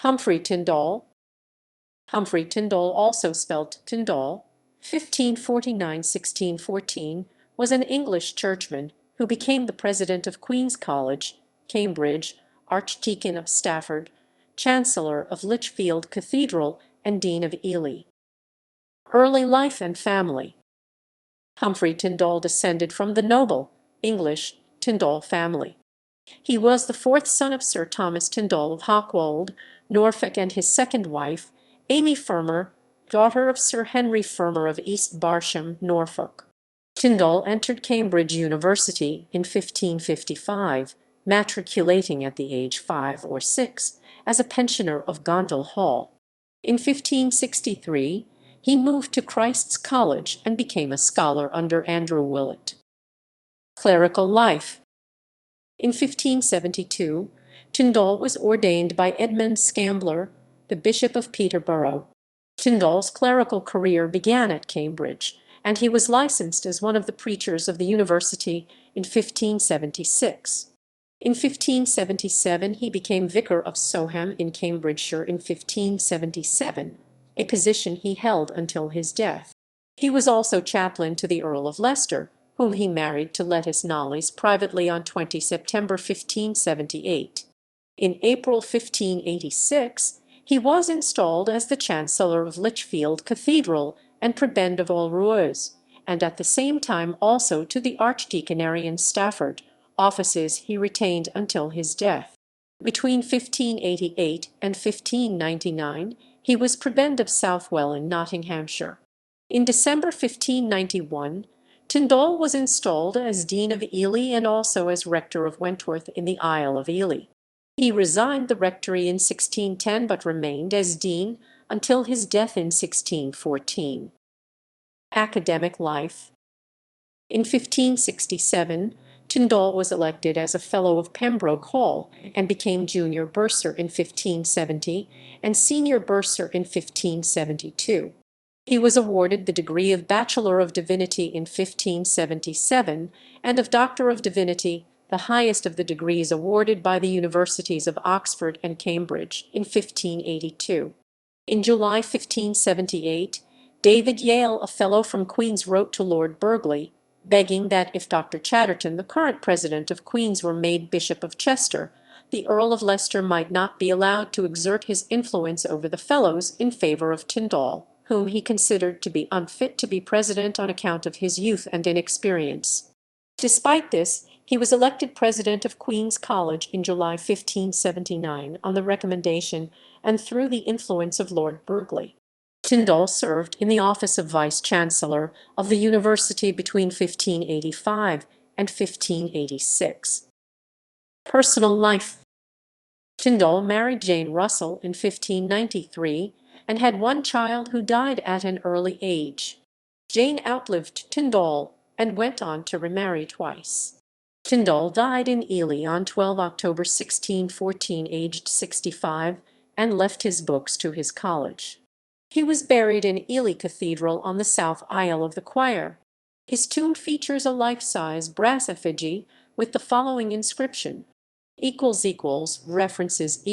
Humphrey Tyndall. Humphrey Tyndall, also spelt Tindall, 1549–1614, was an English churchman who became the president of Queen's College, Cambridge, Archdeacon of Stafford, Chancellor of Lichfield Cathedral, and Dean of Ely. Early life and family. Humphrey Tyndall descended from the noble, English, Tindall family. He was the fourth son of Sir Thomas Tindall of Hockwold, Norfolk, and his second wife, Amy Fermor, daughter of Sir Henry Fermor of East Barsham, Norfolk. Tindall entered Cambridge University in 1555, matriculating at the age 5 or 6 as a pensioner of Gondel Hall. In 1563, he moved to Christ's College and became a scholar under Andrew Willett. Clerical life. In 1572, Tindall was ordained by Edmund Scambler, the Bishop of Peterborough. Tindall's clerical career began at Cambridge, and he was licensed as one of the preachers of the university in 1576. In 1577 he became vicar of Soham in Cambridgeshire in 1577, a position he held until his death. He was also chaplain to the Earl of Leicester, whom he married to Lettice Knollys privately on 20 September 1578. In April 1586, he was installed as the Chancellor of Lichfield Cathedral and Prebend of all Rouen, and at the same time also to the Archdeaconry in Stafford, offices he retained until his death. Between 1588 and 1599, he was Prebend of Southwell in Nottinghamshire. In December 1591, Tindall was installed as Dean of Ely and also as Rector of Wentworth in the Isle of Ely. He resigned the rectory in 1610 but remained as dean until his death in 1614. Academic life. In 1567, Tindall was elected as a Fellow of Pembroke Hall and became Junior Bursar in 1570 and Senior Bursar in 1572. He was awarded the degree of Bachelor of Divinity in 1577 and of Doctor of Divinity, the highest of the degrees awarded by the universities of Oxford and Cambridge, in 1582. In July 1578, David Yale, a Fellow from Queen's, wrote to Lord Burghley, begging that if Dr. Chatterton, the current president of Queen's, were made Bishop of Chester, the Earl of Leicester might not be allowed to exert his influence over the Fellows in favour of Tindall, whom he considered to be unfit to be president on account of his youth and inexperience. Despite this, he was elected president of Queen's College in July 1579 on the recommendation and through the influence of Lord Burghley. Tindall served in the office of Vice-Chancellor of the University between 1585 and 1586. Personal life. Tindall married Jane Russell in 1593 and had one child who died at an early age. Jane outlived Tindall and went on to remarry twice. Tindall died in Ely on 12 October 1614, aged 65, and left his books to his college. He was buried in Ely Cathedral on the south aisle of the choir. His tomb features a life-size brass effigy with the following inscription: == references ==